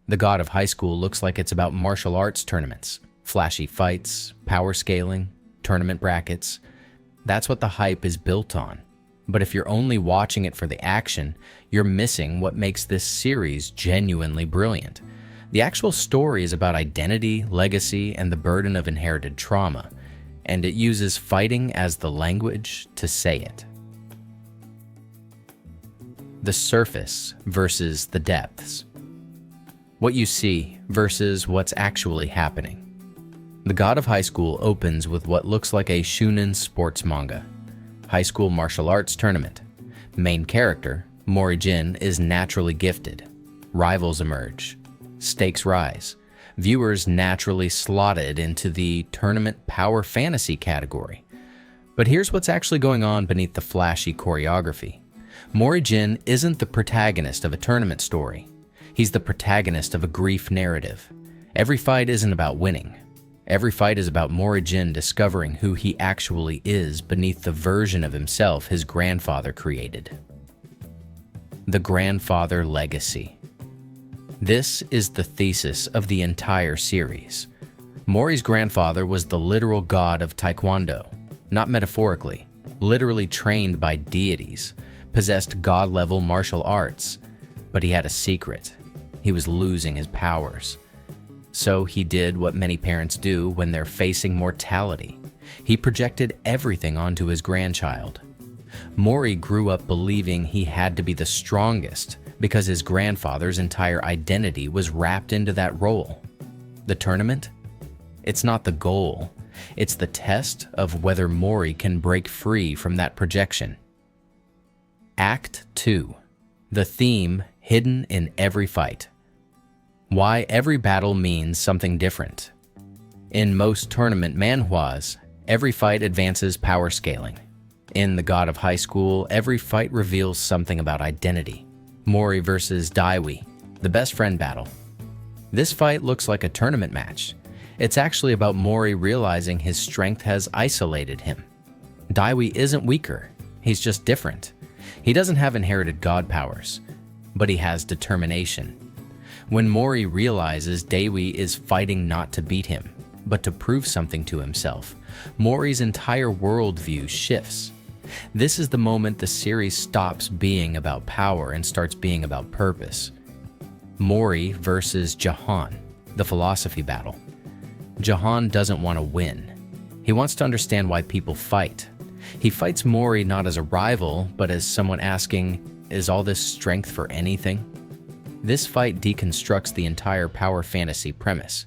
The God of High School looks like it's about martial arts tournaments, flashy fights, power scaling, tournament brackets. That's what the hype is built on. But if you're only watching it for the action, you're missing what makes this series genuinely brilliant. The actual story is about identity, legacy, and the burden of inherited trauma, and it uses fighting as the language to say it. The surface versus the depths. What you see versus what's actually happening. The God of High School opens with what looks like a shonen sports manga. High school martial arts tournament. Main character, Mori Jin, is naturally gifted. Rivals emerge. Stakes rise. Viewers naturally slotted into the tournament power fantasy category. But here's what's actually going on beneath the flashy choreography. Mori Jin isn't the protagonist of a tournament story. He's the protagonist of a grief narrative. Every fight isn't about winning. Every fight is about Mori Jin discovering who he actually is beneath the version of himself his grandfather created. The grandfather legacy. This is the thesis of the entire series. Mori's grandfather was the literal god of Taekwondo, not metaphorically, literally trained by deities, possessed god-level martial arts, but he had a secret. He was losing his powers. So he did what many parents do when they're facing mortality. He projected everything onto his grandchild. Mori grew up believing he had to be the strongest because his grandfather's entire identity was wrapped into that role. The tournament? It's not the goal. It's the test of whether Mori can break free from that projection. Act 2. The theme hidden in every fight. Why every battle means something different. In most tournament manhwas, every fight advances power scaling. In The God of High School, every fight reveals something about identity. Mori versus Daewi, the best friend battle. This fight looks like a tournament match. It's actually about Mori realizing his strength has isolated him. Daewi isn't weaker, he's just different. He doesn't have inherited god powers, but he has determination. When Mori realizes Daewi is fighting not to beat him, but to prove something to himself, Mori's entire worldview shifts. This is the moment the series stops being about power and starts being about purpose. Mori versus Jahan, the philosophy battle. Jahan doesn't want to win. He wants to understand why people fight. He fights Mori not as a rival, but as someone asking, is all this strength for anything? This fight deconstructs the entire power fantasy premise.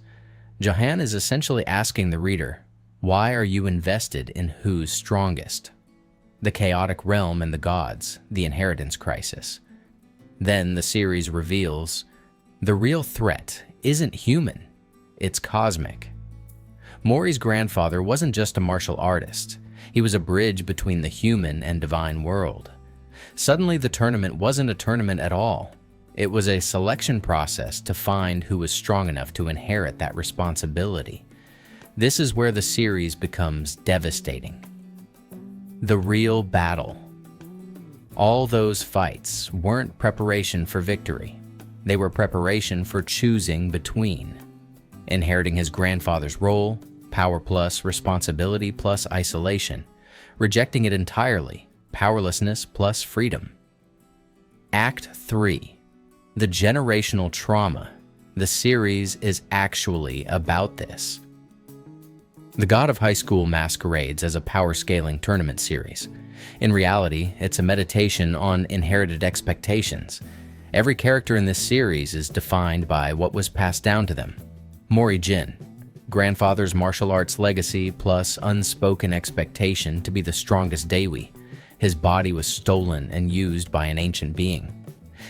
Jahan is essentially asking the reader, why are you invested in who's strongest? The chaotic realm and the gods, the inheritance crisis. Then the series reveals, the real threat isn't human, it's cosmic. Mori's grandfather wasn't just a martial artist. He was a bridge between the human and divine world. Suddenly the tournament wasn't a tournament at all. It was a selection process to find who was strong enough to inherit that responsibility. This is where the series becomes devastating. The real battle. All those fights weren't preparation for victory. They were preparation for choosing between. Inheriting his grandfather's role, power plus responsibility plus isolation. Rejecting it entirely, powerlessness plus freedom. Act 3. The generational trauma. The series is actually about this. The God of High School masquerades as a power-scaling tournament series. In reality, it's a meditation on inherited expectations. Every character in this series is defined by what was passed down to them. Mori Jin, grandfather's martial arts legacy plus unspoken expectation to be the strongest Daewi. His body was stolen and used by an ancient being.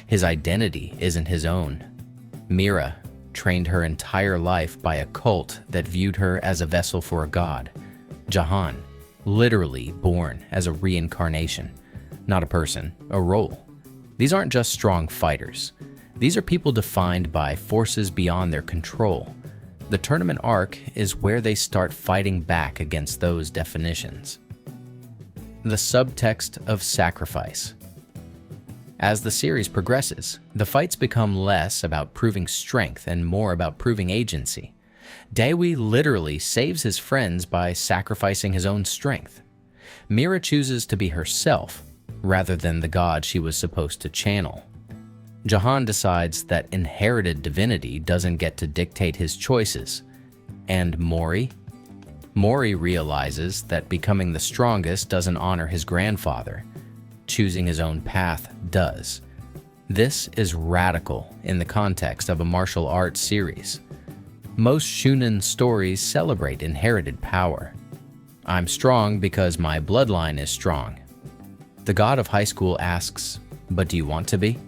His identity isn't his own. Mira, trained her entire life by a cult that viewed her as a vessel for a god. Jahan, literally born as a reincarnation, not a person, a role. These aren't just strong fighters. These are people defined by forces beyond their control. The tournament arc is where they start fighting back against those definitions. The subtext of sacrifice. As the series progresses, the fights become less about proving strength and more about proving agency. Daewi literally saves his friends by sacrificing his own strength. Mira chooses to be herself, rather than the god she was supposed to channel. Jahan decides that inherited divinity doesn't get to dictate his choices. And Mori? Mori realizes that becoming the strongest doesn't honor his grandfather. Choosing his own path does. This is radical in the context of a martial arts series. Most shonen stories celebrate inherited power. I'm strong because my bloodline is strong. The god of high school asks, but do you want to be?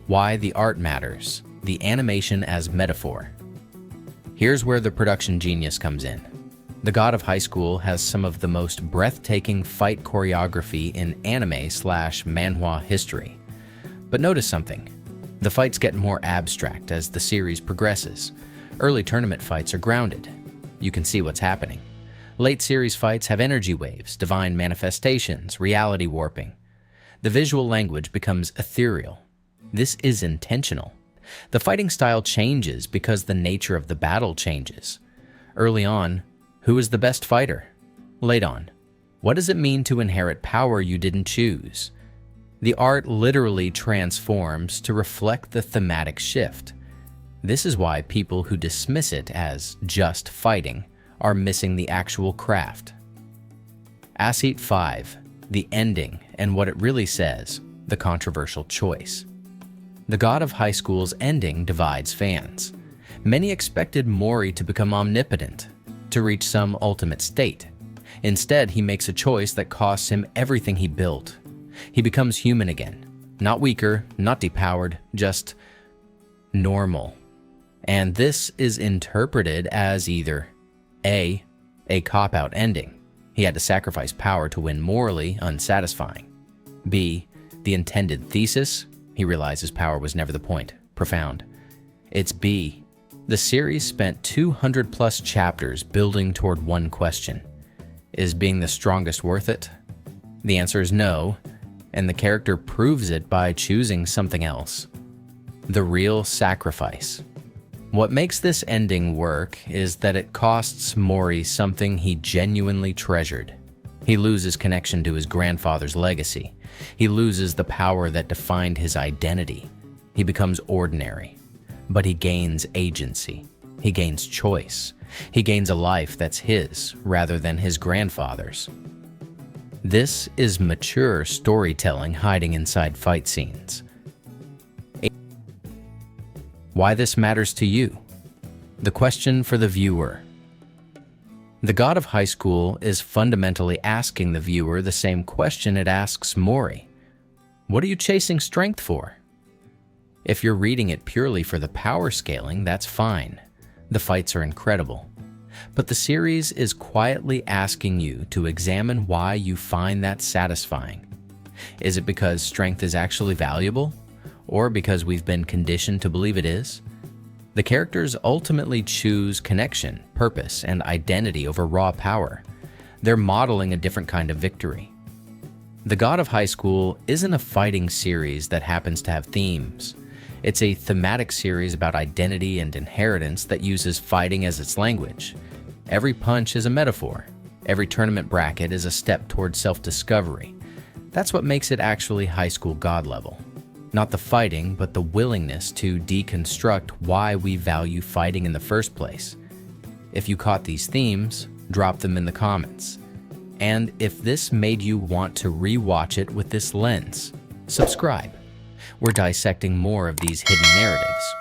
Why the art matters, the animation as metaphor. Here's where the production genius comes in. The god of high school has some of the most breathtaking fight choreography in anime/manhwa history. But notice something. The fights get more abstract as the series progresses. Early tournament fights are grounded. You can see what's happening. Late series fights have energy waves, divine manifestations, reality warping. The visual language becomes ethereal. This is intentional. The fighting style changes because the nature of the battle changes. Early on, who is the best fighter? Late on, what does it mean to inherit power you didn't choose? The art literally transforms to reflect the thematic shift. This is why people who dismiss it as just fighting are missing the actual craft. Asit 5, the ending and what it really says, the controversial choice. The god of high school's ending divides fans. Many expected Mori to become omnipotent, to reach some ultimate state. Instead, he makes a choice that costs him everything he built. He becomes human again. Not weaker, not depowered, just normal. And this is interpreted as either A cop-out ending. He had to sacrifice power to win morally unsatisfying. B, the intended thesis. He realized his power was never the point. Profound. It's B. The series spent 200+ chapters building toward one question. Is being the strongest worth it? The answer is no, and the character proves it by choosing something else. The real sacrifice. What makes this ending work is that it costs Mori something he genuinely treasured. He loses connection to his grandfather's legacy. He loses the power that defined his identity. He becomes ordinary. But he gains agency. He gains choice. He gains a life that's his rather than his grandfather's. This is mature storytelling hiding inside fight scenes. Why this matters to you? The question for the viewer. The god of high school is fundamentally asking the viewer the same question it asks Mori. What are you chasing strength for? If you're reading it purely for the power scaling, that's fine. The fights are incredible. But the series is quietly asking you to examine why you find that satisfying. Is it because strength is actually valuable? Or because we've been conditioned to believe it is? The characters ultimately choose connection, purpose, and identity over raw power. They're modeling a different kind of victory. The God of High School isn't a fighting series that happens to have themes. It's a thematic series about identity and inheritance that uses fighting as its language. Every punch is a metaphor. Every tournament bracket is a step towards self-discovery. That's what makes it actually high school god level. Not the fighting, but the willingness to deconstruct why we value fighting in the first place. If you caught these themes, drop them in the comments. And if this made you want to rewatch it with this lens, subscribe. We're dissecting more of these hidden narratives.